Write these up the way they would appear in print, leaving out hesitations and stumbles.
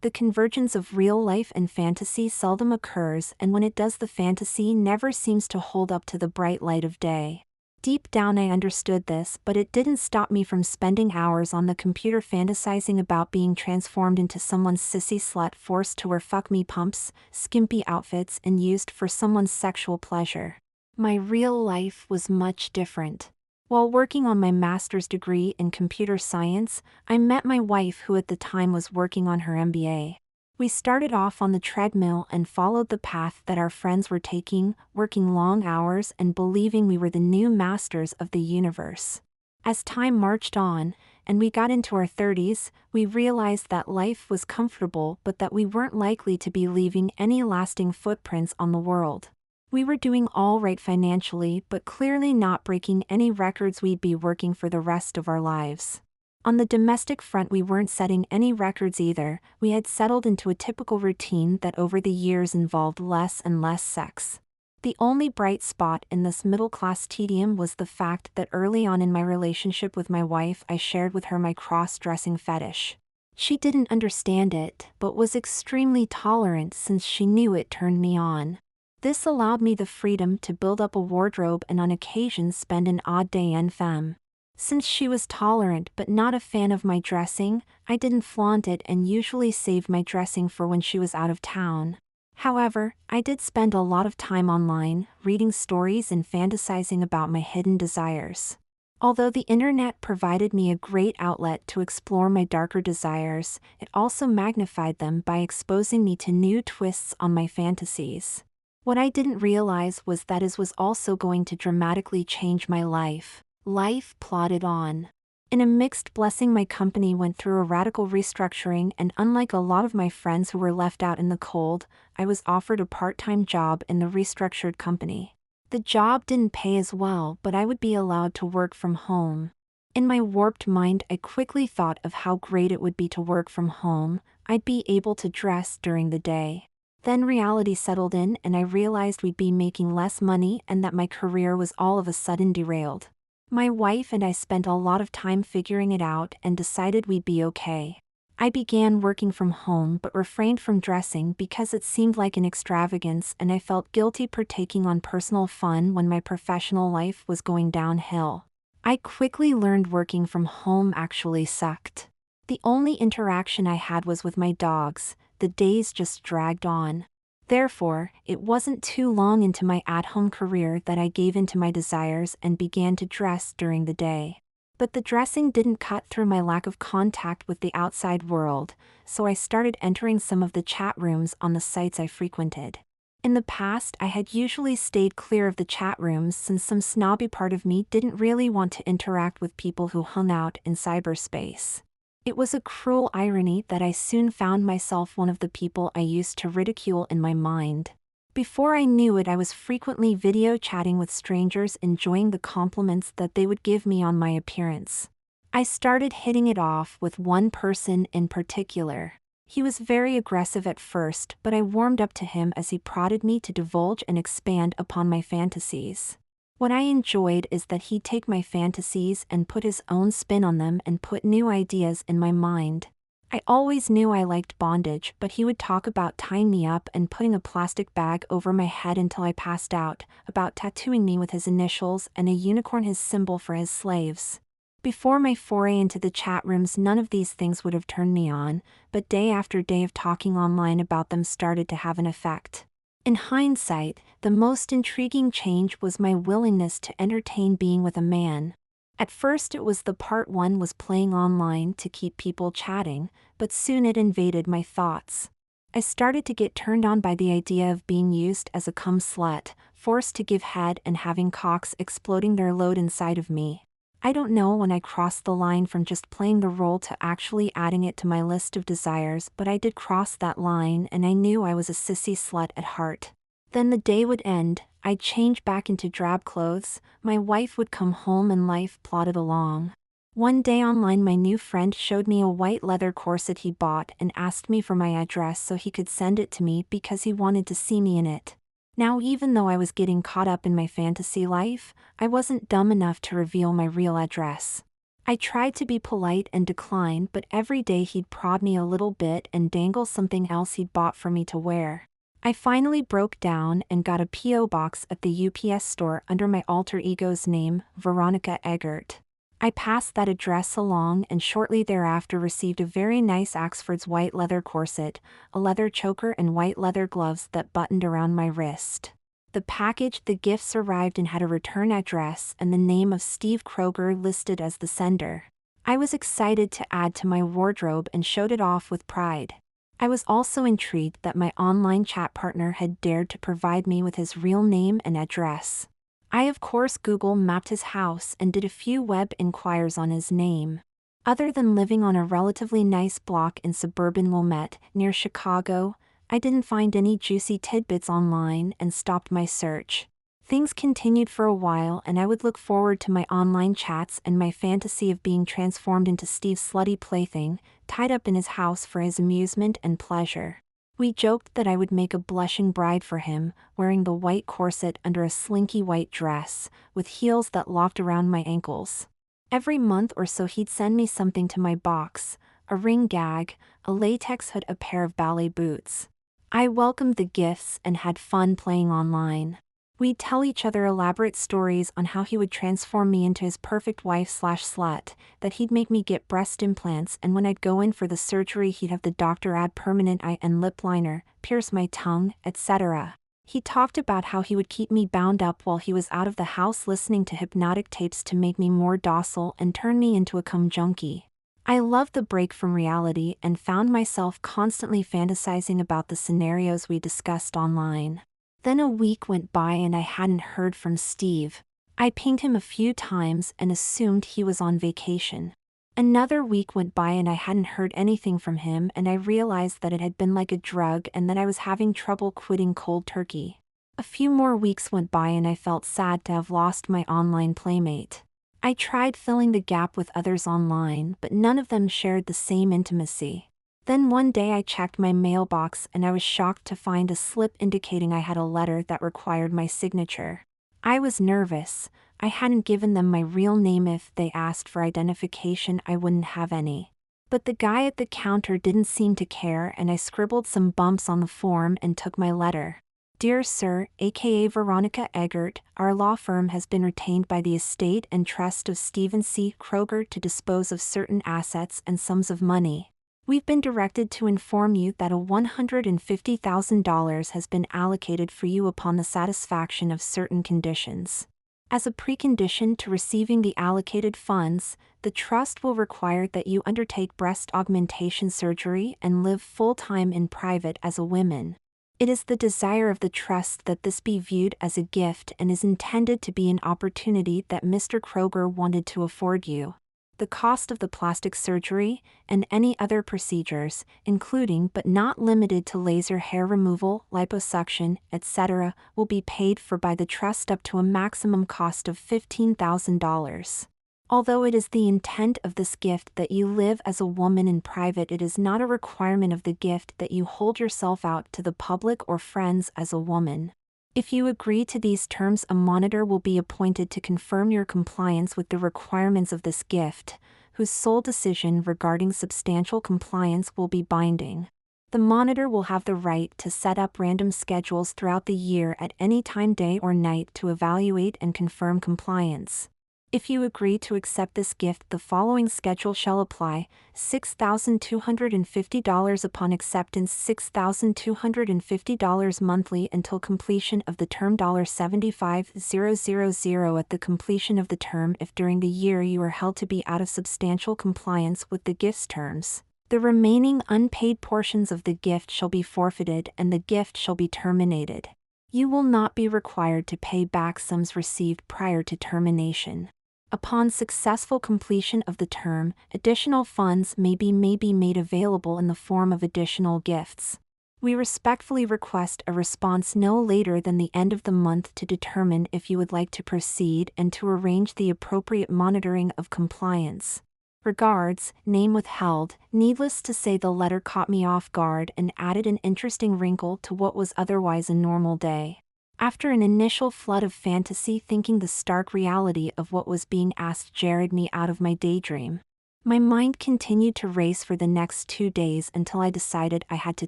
The convergence of real life and fantasy seldom occurs, and when it does, the fantasy never seems to hold up to the bright light of day. Deep down I understood this, but it didn't stop me from spending hours on the computer fantasizing about being transformed into someone's sissy slut, forced to wear fuck-me pumps, skimpy outfits, and used for someone's sexual pleasure. My real life was much different. While working on my master's degree in computer science, I met my wife, who at the time was working on her MBA. We started off on the treadmill and followed the path that our friends were taking, working long hours and believing we were the new masters of the universe. As time marched on, and we got into our 30s, we realized that life was comfortable but that we weren't likely to be leaving any lasting footprints on the world. We were doing all right financially, but clearly not breaking any records we'd be working for the rest of our lives. On the domestic front, we weren't setting any records either. We had settled into a typical routine that over the years involved less and less sex. The only bright spot in this middle-class tedium was the fact that early on in my relationship with my wife, I shared with her my cross-dressing fetish. She didn't understand it, but was extremely tolerant since she knew it turned me on. This allowed me the freedom to build up a wardrobe and on occasion spend an odd day en femme. Since she was tolerant but not a fan of my dressing, I didn't flaunt it and usually saved my dressing for when she was out of town. However, I did spend a lot of time online, reading stories and fantasizing about my hidden desires. Although the internet provided me a great outlet to explore my darker desires, it also magnified them by exposing me to new twists on my fantasies. What I didn't realize was that it was also going to dramatically change my life. Life plodded on. In a mixed blessing, my company went through a radical restructuring, and unlike a lot of my friends who were left out in the cold, I was offered a part-time job in the restructured company. The job didn't pay as well, but I would be allowed to work from home. In my warped mind, I quickly thought of how great it would be to work from home. I'd be able to dress during the day. Then reality settled in, and I realized we'd be making less money and that my career was all of a sudden derailed. My wife and I spent a lot of time figuring it out and decided we'd be okay. I began working from home but refrained from dressing because it seemed like an extravagance, and I felt guilty partaking on personal fun when my professional life was going downhill. I quickly learned working from home actually sucked. The only interaction I had was with my dogs. The days just dragged on. Therefore, it wasn't too long into my at-home career that I gave in to my desires and began to dress during the day. But the dressing didn't cut through my lack of contact with the outside world, so I started entering some of the chat rooms on the sites I frequented. In the past, I had usually stayed clear of the chat rooms since some snobby part of me didn't really want to interact with people who hung out in cyberspace. It was a cruel irony that I soon found myself one of the people I used to ridicule in my mind. Before I knew it, I was frequently video chatting with strangers, enjoying the compliments that they would give me on my appearance. I started hitting it off with one person in particular. He was very aggressive at first, but I warmed up to him as he prodded me to divulge and expand upon my fantasies. What I enjoyed is that he'd take my fantasies and put his own spin on them and put new ideas in my mind. I always knew I liked bondage, but he would talk about tying me up and putting a plastic bag over my head until I passed out, about tattooing me with his initials and a unicorn, his symbol for his slaves. Before my foray into the chat rooms, none of these things would have turned me on, but day after day of talking online about them started to have an effect. In hindsight, the most intriguing change was my willingness to entertain being with a man. At first it was the part one was playing online to keep people chatting, but soon it invaded my thoughts. I started to get turned on by the idea of being used as a cum slut, forced to give head and having cocks exploding their load inside of me. I don't know when I crossed the line from just playing the role to actually adding it to my list of desires, but I did cross that line, and I knew I was a sissy slut at heart. Then the day would end, I'd change back into drab clothes, my wife would come home, and life plodded along. One day online, my new friend showed me a white leather corset he bought and asked me for my address so he could send it to me because he wanted to see me in it. Now, even though I was getting caught up in my fantasy life, I wasn't dumb enough to reveal my real address. I tried to be polite and decline, but every day he'd prod me a little bit and dangle something else he'd bought for me to wear. I finally broke down and got a P.O. box at the UPS store under my alter ego's name, Veronica Eggert. I passed that address along and shortly thereafter received a very nice Oxford's white leather corset, a leather choker and white leather gloves that buttoned around my wrist. The package, the gifts arrived and had a return address and the name of Steve Kroger listed as the sender. I was excited to add to my wardrobe and showed it off with pride. I was also intrigued that my online chat partner had dared to provide me with his real name and address. I of course Google mapped his house and did a few web inquiries on his name. Other than living on a relatively nice block in suburban Wilmette, near Chicago, I didn't find any juicy tidbits online and stopped my search. Things continued for a while and I would look forward to my online chats and my fantasy of being transformed into Steve's slutty plaything, tied up in his house for his amusement and pleasure. We joked that I would make a blushing bride for him, wearing the white corset under a slinky white dress, with heels that locked around my ankles. Every month or so he'd send me something to my box, a ring gag, a latex hood, a pair of ballet boots. I welcomed the gifts and had fun playing online. We'd tell each other elaborate stories on how he would transform me into his perfect wife/slut, that he'd make me get breast implants, and when I'd go in for the surgery he'd have the doctor add permanent eye and lip liner, pierce my tongue, etc. He talked about how he would keep me bound up while he was out of the house listening to hypnotic tapes to make me more docile and turn me into a cum junkie. I loved the break from reality and found myself constantly fantasizing about the scenarios we discussed online. Then a week went by and I hadn't heard from Steve. I pinged him a few times and assumed he was on vacation. Another week went by and I hadn't heard anything from him, and I realized that it had been like a drug and that I was having trouble quitting cold turkey. A few more weeks went by and I felt sad to have lost my online playmate. I tried filling the gap with others online, but none of them shared the same intimacy. Then one day I checked my mailbox and I was shocked to find a slip indicating I had a letter that required my signature. I was nervous. I hadn't given them my real name. If they asked for identification, I wouldn't have any. But the guy at the counter didn't seem to care, and I scribbled some bumps on the form and took my letter. Dear Sir, aka Veronica Eggert, our law firm has been retained by the estate and trust of Stephen C. Kroger to dispose of certain assets and sums of money. We've been directed to inform you that a $150,000 has been allocated for you upon the satisfaction of certain conditions. As a precondition to receiving the allocated funds, the trust will require that you undertake breast augmentation surgery and live full-time in private as a woman. It is the desire of the trust that this be viewed as a gift and is intended to be an opportunity that Mr. Kroger wanted to afford you. The cost of the plastic surgery and any other procedures, including but not limited to laser hair removal, liposuction, etc., will be paid for by the trust up to a maximum cost of $15,000. Although it is the intent of this gift that you live as a woman in private, it is not a requirement of the gift that you hold yourself out to the public or friends as a woman. If you agree to these terms, a monitor will be appointed to confirm your compliance with the requirements of this gift, whose sole decision regarding substantial compliance will be binding. The monitor will have the right to set up random schedules throughout the year at any time, day or night, to evaluate and confirm compliance. If you agree to accept this gift, the following schedule shall apply: $6,250 upon acceptance, $6,250 monthly until completion of the term, $75,000 at the completion of the term. If during the year you are held to be out of substantial compliance with the gift's terms, the remaining unpaid portions of the gift shall be forfeited and the gift shall be terminated. You will not be required to pay back sums received prior to termination. Upon successful completion of the term, additional funds may be made available in the form of additional gifts. We respectfully request a response no later than the end of the month to determine if you would like to proceed and to arrange the appropriate monitoring of compliance. Regards, name withheld. Needless to say, the letter caught me off guard and added an interesting wrinkle to what was otherwise a normal day. After an initial flood of fantasy, thinking the stark reality of what was being asked jarred me out of my daydream. My mind continued to race for the next 2 days until I decided I had to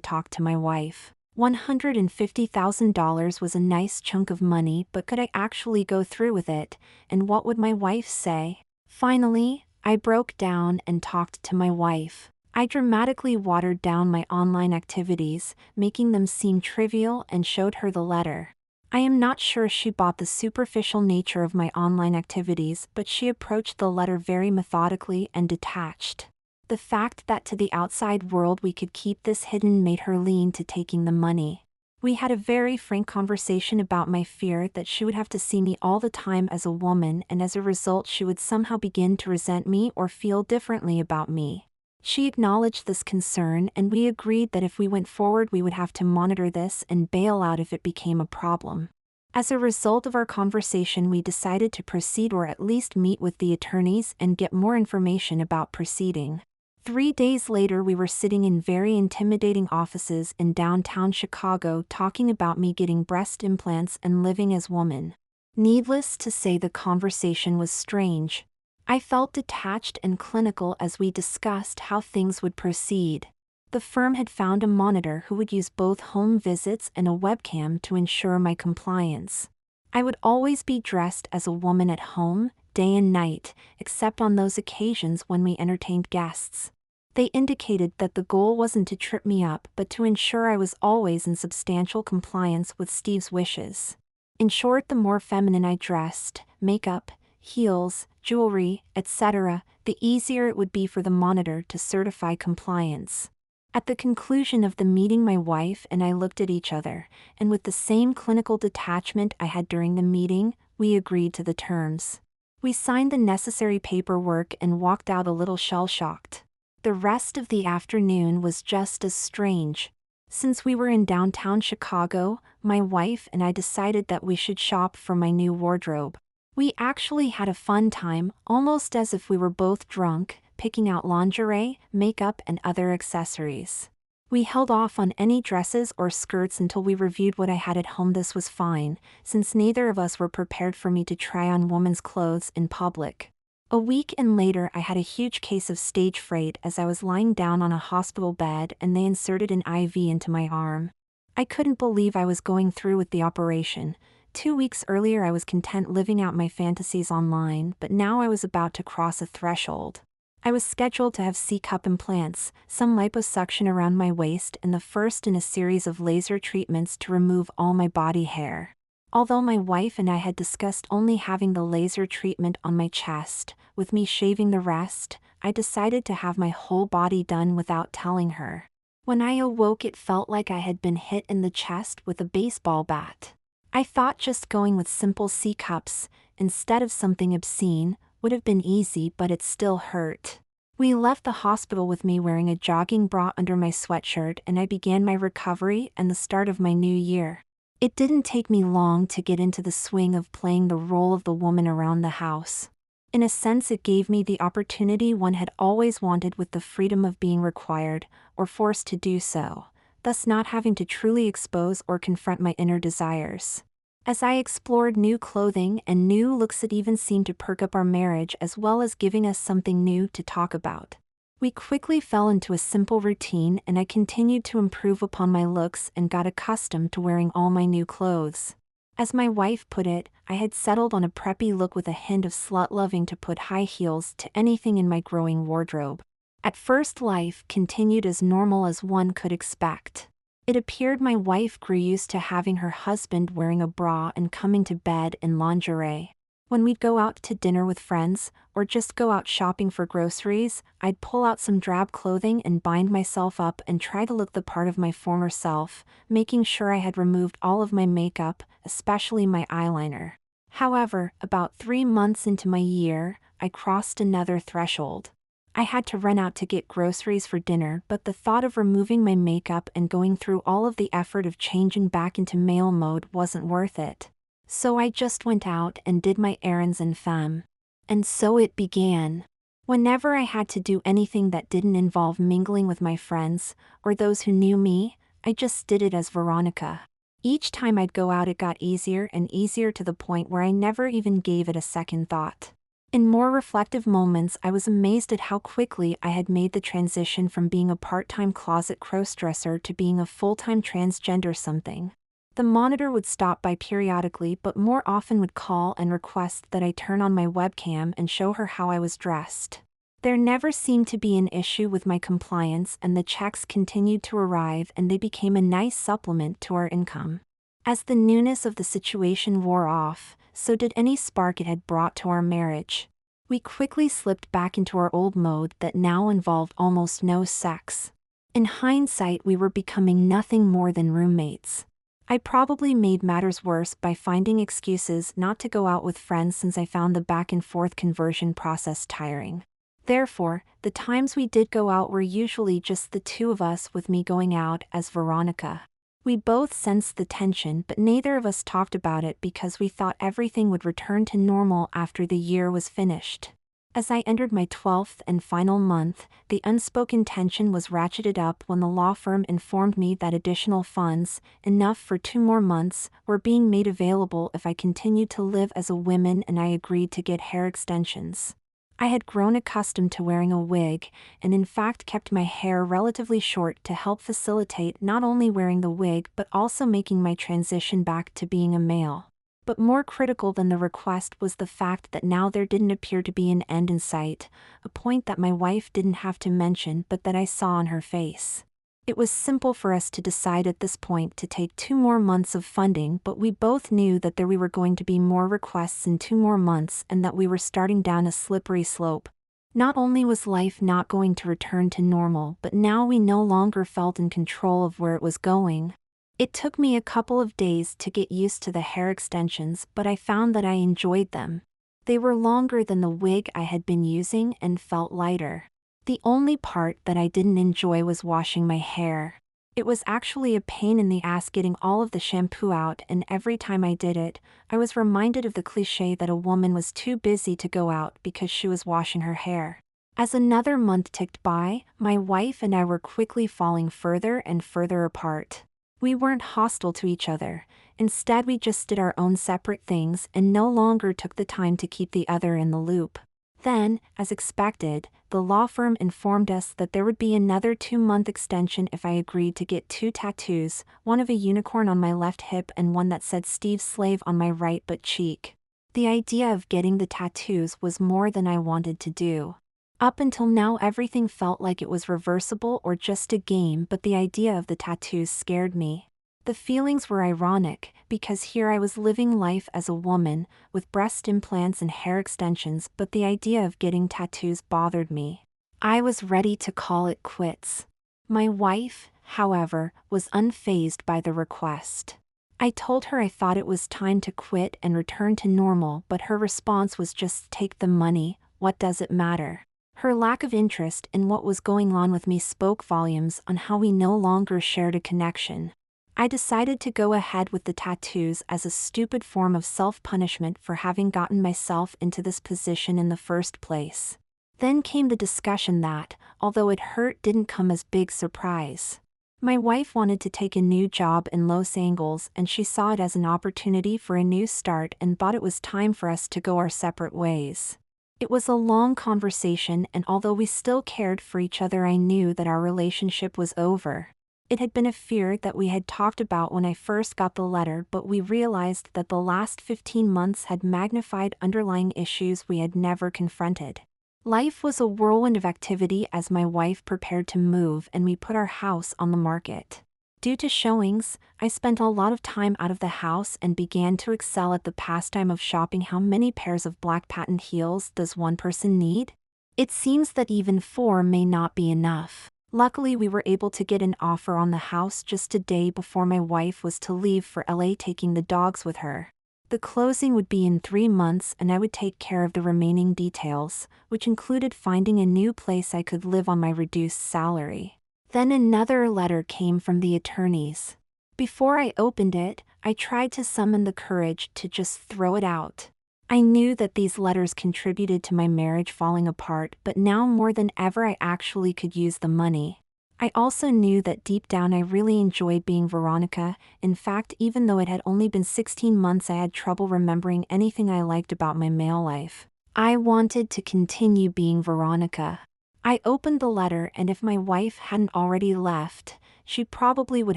talk to my wife. $150,000 was a nice chunk of money, but could I actually go through with it, and what would my wife say? Finally, I broke down and talked to my wife. I dramatically watered down my online activities, making them seem trivial, and showed her the letter. I am not sure she bought the superficial nature of my online activities, but she approached the letter very methodically and detached. The fact that to the outside world we could keep this hidden made her lean to taking the money. We had a very frank conversation about my fear that she would have to see me all the time as a woman, and as a result she would somehow begin to resent me or feel differently about me. She acknowledged this concern, and we agreed that if we went forward we would have to monitor this and bail out if it became a problem. As a result of our conversation, we decided to proceed, or at least meet with the attorneys and get more information about proceeding. 3 days later, we were sitting in very intimidating offices in downtown Chicago talking about me getting breast implants and living as woman. Needless to say, the conversation was strange. I felt detached and clinical as we discussed how things would proceed. The firm had found a monitor who would use both home visits and a webcam to ensure my compliance. I would always be dressed as a woman at home, day and night, except on those occasions when we entertained guests. They indicated that the goal wasn't to trip me up, but to ensure I was always in substantial compliance with Steve's wishes. In short, the more feminine I dressed, makeup, heels, jewelry, etc., the easier it would be for the monitor to certify compliance. At the conclusion of the meeting, my wife and I looked at each other, and with the same clinical detachment I had during the meeting, we agreed to the terms. We signed the necessary paperwork and walked out a little shell-shocked. The rest of the afternoon was just as strange. Since we were in downtown Chicago, my wife and I decided that we should shop for my new wardrobe. We actually had a fun time, almost as if we were both drunk, picking out lingerie, makeup, and other accessories. We held off on any dresses or skirts until we reviewed what I had at home. This was fine, since neither of us were prepared for me to try on women's clothes in public. A week and later, I had a huge case of stage fright as I was lying down on a hospital bed and they inserted an IV into my arm. I couldn't believe I was going through with the operation. 2 weeks earlier I was content living out my fantasies online, but now I was about to cross a threshold. I was scheduled to have C-cup implants, some liposuction around my waist, and the first in a series of laser treatments to remove all my body hair. Although my wife and I had discussed only having the laser treatment on my chest, with me shaving the rest, I decided to have my whole body done without telling her. When I awoke, it felt like I had been hit in the chest with a baseball bat. I thought just going with simple C-cups, instead of something obscene, would have been easy, but it still hurt. We left the hospital with me wearing a jogging bra under my sweatshirt, and I began my recovery and the start of my new year. It didn't take me long to get into the swing of playing the role of the woman around the house. In a sense, it gave me the opportunity one had always wanted, with the freedom of being required, or forced to do so, thus not having to truly expose or confront my inner desires. As I explored new clothing and new looks, it even seemed to perk up our marriage as well as giving us something new to talk about. We quickly fell into a simple routine, and I continued to improve upon my looks and got accustomed to wearing all my new clothes. As my wife put it, I had settled on a preppy look with a hint of slut-loving to put high heels to anything in my growing wardrobe. At first, life continued as normal as one could expect. It appeared my wife grew used to having her husband wearing a bra and coming to bed in lingerie. When we'd go out to dinner with friends, or just go out shopping for groceries, I'd pull out some drab clothing and bind myself up and try to look the part of my former self, making sure I had removed all of my makeup, especially my eyeliner. However, about 3 months into my year, I crossed another threshold. I had to run out to get groceries for dinner, but the thought of removing my makeup and going through all of the effort of changing back into male mode wasn't worth it. So I just went out and did my errands en femme. And so it began. Whenever I had to do anything that didn't involve mingling with my friends, or those who knew me, I just did it as Veronica. Each time I'd go out, it got easier and easier to the point where I never even gave it a second thought. In more reflective moments, I was amazed at how quickly I had made the transition from being a part-time closet crossdresser to being a full-time transgender something. The monitor would stop by periodically, but more often would call and request that I turn on my webcam and show her how I was dressed. There never seemed to be an issue with my compliance, and the checks continued to arrive, and they became a nice supplement to our income. As the newness of the situation wore off, so did any spark it had brought to our marriage. We quickly slipped back into our old mode that now involved almost no sex. In hindsight, we were becoming nothing more than roommates. I probably made matters worse by finding excuses not to go out with friends, since I found the back and forth conversion process tiring. Therefore, the times we did go out were usually just the two of us, with me going out as Veronica. We both sensed the tension, but neither of us talked about it because we thought everything would return to normal after the year was finished. As I entered my 12th and final month, the unspoken tension was ratcheted up when the law firm informed me that additional funds, enough for 2 more months, were being made available if I continued to live as a woman, and I agreed to get hair extensions. I had grown accustomed to wearing a wig, and in fact kept my hair relatively short to help facilitate not only wearing the wig but also making my transition back to being a male. But more critical than the request was the fact that now there didn't appear to be an end in sight, a point that my wife didn't have to mention but that I saw on her face. It was simple for us to decide at this point to take 2 more months of funding, but we both knew that we were going to be more requests in 2 more months and that we were starting down a slippery slope. Not only was life not going to return to normal, but now we no longer felt in control of where it was going. It took me a couple of days to get used to the hair extensions, but I found that I enjoyed them. They were longer than the wig I had been using and felt lighter. The only part that I didn't enjoy was washing my hair. It was actually a pain in the ass getting all of the shampoo out, and every time I did it, I was reminded of the cliché that a woman was too busy to go out because she was washing her hair. As another month ticked by, my wife and I were quickly falling further and further apart. We weren't hostile to each other. Instead, we just did our own separate things and no longer took the time to keep the other in the loop. Then, as expected, the law firm informed us that there would be another 2-month extension if I agreed to get 2 tattoos, one of a unicorn on my left hip and one that said Steve Slave on my right butt cheek. The idea of getting the tattoos was more than I wanted to do. Up until now, everything felt like it was reversible or just a game, but the idea of the tattoos scared me. The feelings were ironic, because here I was living life as a woman, with breast implants and hair extensions, but the idea of getting tattoos bothered me. I was ready to call it quits. My wife, however, was unfazed by the request. I told her I thought it was time to quit and return to normal, but her response was just take the money, what does it matter? Her lack of interest in what was going on with me spoke volumes on how we no longer shared a connection. I decided to go ahead with the tattoos as a stupid form of self-punishment for having gotten myself into this position in the first place. Then came the discussion that, although it hurt, didn't come as big surprise. My wife wanted to take a new job in Los Angeles, and she saw it as an opportunity for a new start and thought it was time for us to go our separate ways. It was a long conversation, and although we still cared for each other, I knew that our relationship was over. It had been a fear that we had talked about when I first got the letter, but we realized that the last 15 months had magnified underlying issues we had never confronted. Life was a whirlwind of activity as my wife prepared to move and we put our house on the market. Due to showings, I spent a lot of time out of the house and began to excel at the pastime of shopping. How many pairs of black patent heels does one person need? It seems that even 4 may not be enough. Luckily, we were able to get an offer on the house just a day before my wife was to leave for LA, taking the dogs with her. The closing would be in 3 months and I would take care of the remaining details, which included finding a new place I could live on my reduced salary. Then another letter came from the attorneys. Before I opened it, I tried to summon the courage to just throw it out. I knew that these letters contributed to my marriage falling apart, but now more than ever I actually could use the money. I also knew that deep down I really enjoyed being Veronica. In fact, even though it had only been 16 months, I had trouble remembering anything I liked about my male life. I wanted to continue being Veronica. I opened the letter, and if my wife hadn't already left, she probably would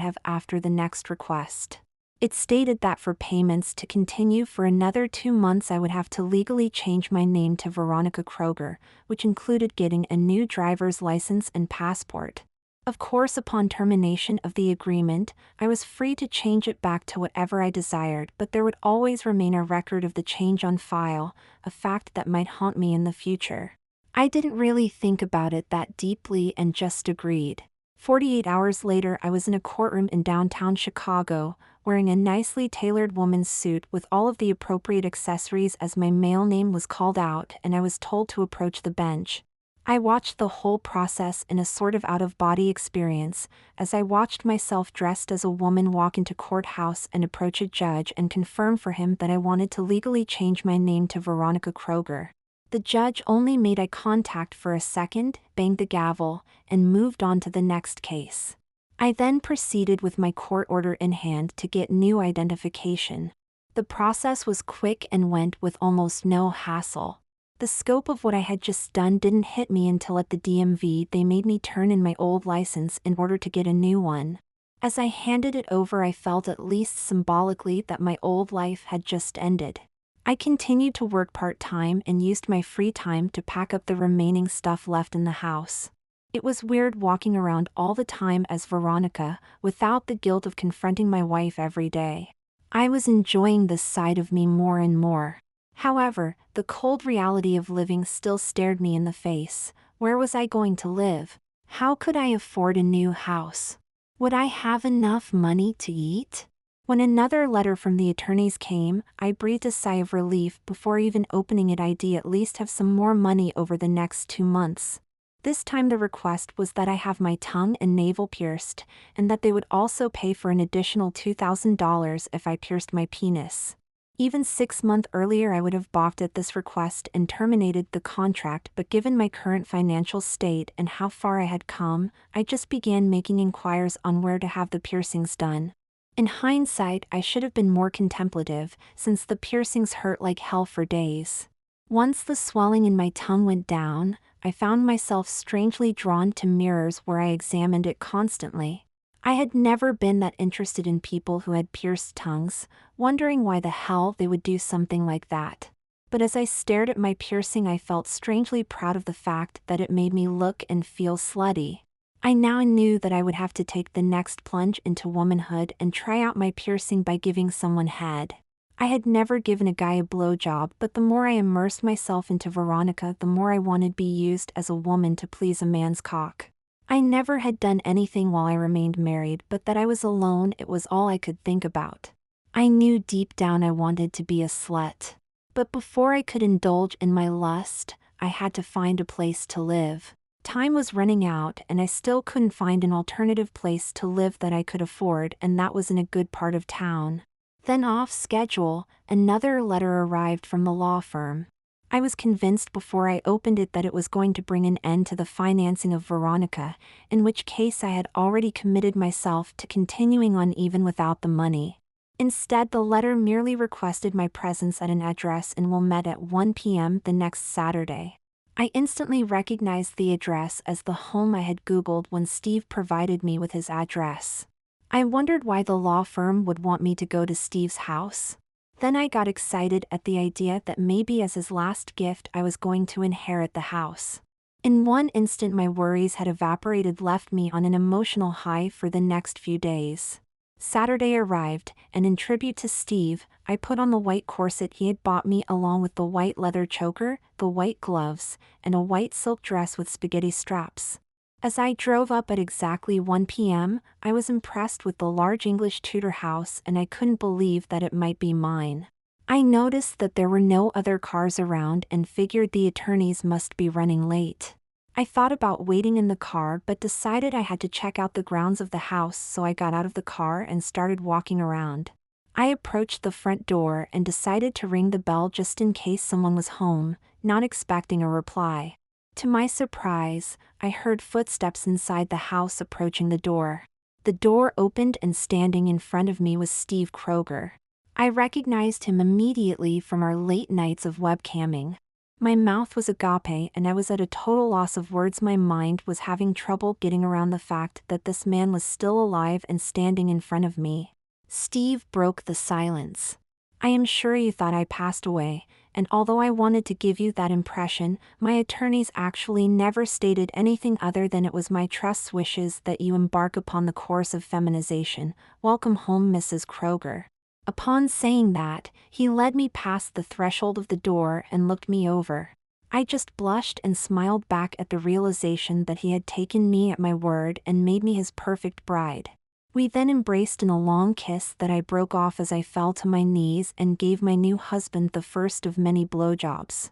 have after the next request. It stated that for payments to continue for another 2 months I would have to legally change my name to Veronica Kroger, which included getting a new driver's license and passport. Of course, upon termination of the agreement, I was free to change it back to whatever I desired, but there would always remain a record of the change on file, a fact that might haunt me in the future. I didn't really think about it that deeply and just agreed. 48 hours later, I was in a courtroom in downtown Chicago, wearing a nicely tailored woman's suit with all of the appropriate accessories as my male name was called out and I was told to approach the bench. I watched the whole process in a sort of out-of-body experience, as I watched myself dressed as a woman walk into courthouse and approach a judge and confirm for him that I wanted to legally change my name to Veronica Kroger. The judge only made eye contact for a second, banged the gavel, and moved on to the next case. I then proceeded with my court order in hand to get new identification. The process was quick and went with almost no hassle. The scope of what I had just done didn't hit me until at the DMV they made me turn in my old license in order to get a new one. As I handed it over, I felt, at least symbolically, that my old life had just ended. I continued to work part-time and used my free time to pack up the remaining stuff left in the house. It was weird walking around all the time as Veronica, without the guilt of confronting my wife every day. I was enjoying this side of me more and more. However, the cold reality of living still stared me in the face. Where was I going to live? How could I afford a new house? Would I have enough money to eat? When another letter from the attorneys came, I breathed a sigh of relief. Before even opening it, I'd at least have some more money over the next 2 months. This time the request was that I have my tongue and navel pierced, and that they would also pay for an additional $2,000 if I pierced my penis. Even 6 months earlier I would have balked at this request and terminated the contract, but given my current financial state and how far I had come, I just began making inquiries on where to have the piercings done. In hindsight, I should have been more contemplative, since the piercings hurt like hell for days. Once the swelling in my tongue went down, I found myself strangely drawn to mirrors where I examined it constantly. I had never been that interested in people who had pierced tongues, wondering why the hell they would do something like that. But as I stared at my piercing, I felt strangely proud of the fact that it made me look and feel slutty. I now knew that I would have to take the next plunge into womanhood and try out my piercing by giving someone head. I had never given a guy a blowjob, but the more I immersed myself into Veronica, the more I wanted to be used as a woman to please a man's cock. I never had done anything while I remained married, but that I was alone, it was all I could think about. I knew deep down I wanted to be a slut. But before I could indulge in my lust, I had to find a place to live. Time was running out, and I still couldn't find an alternative place to live that I could afford, and that was in a good part of town. Then, off schedule, another letter arrived from the law firm. I was convinced before I opened it that it was going to bring an end to the financing of Veronica, in which case I had already committed myself to continuing on even without the money. Instead, the letter merely requested my presence at an address in Wilmette at 1 p.m. the next Saturday. I instantly recognized the address as the home I had Googled when Steve provided me with his address. I wondered why the law firm would want me to go to Steve's house. Then I got excited at the idea that maybe as his last gift I was going to inherit the house. In one instant my worries had evaporated, left me on an emotional high for the next few days. Saturday arrived, and in tribute to Steve, I put on the white corset he had bought me along with the white leather choker, the white gloves, and a white silk dress with spaghetti straps. As I drove up at exactly 1 p.m., I was impressed with the large English Tudor house, and I couldn't believe that it might be mine. I noticed that there were no other cars around and figured the attorneys must be running late. I thought about waiting in the car but decided I had to check out the grounds of the house, so I got out of the car and started walking around. I approached the front door and decided to ring the bell just in case someone was home, not expecting a reply. To my surprise, I heard footsteps inside the house approaching the door. The door opened and standing in front of me was Steve Kroger. I recognized him immediately from our late nights of webcamming. My mouth was agape and I was at a total loss of words. My mind was having trouble getting around the fact that this man was still alive and standing in front of me. Steve broke the silence. I am sure you thought I passed away, and although I wanted to give you that impression, my attorneys actually never stated anything other than it was my trust's wishes that you embark upon the course of feminization. Welcome home, Mrs. Kroger. Upon saying that, he led me past the threshold of the door and looked me over. I just blushed and smiled back at the realization that he had taken me at my word and made me his perfect bride. We then embraced in a long kiss that I broke off as I fell to my knees and gave my new husband the first of many blowjobs.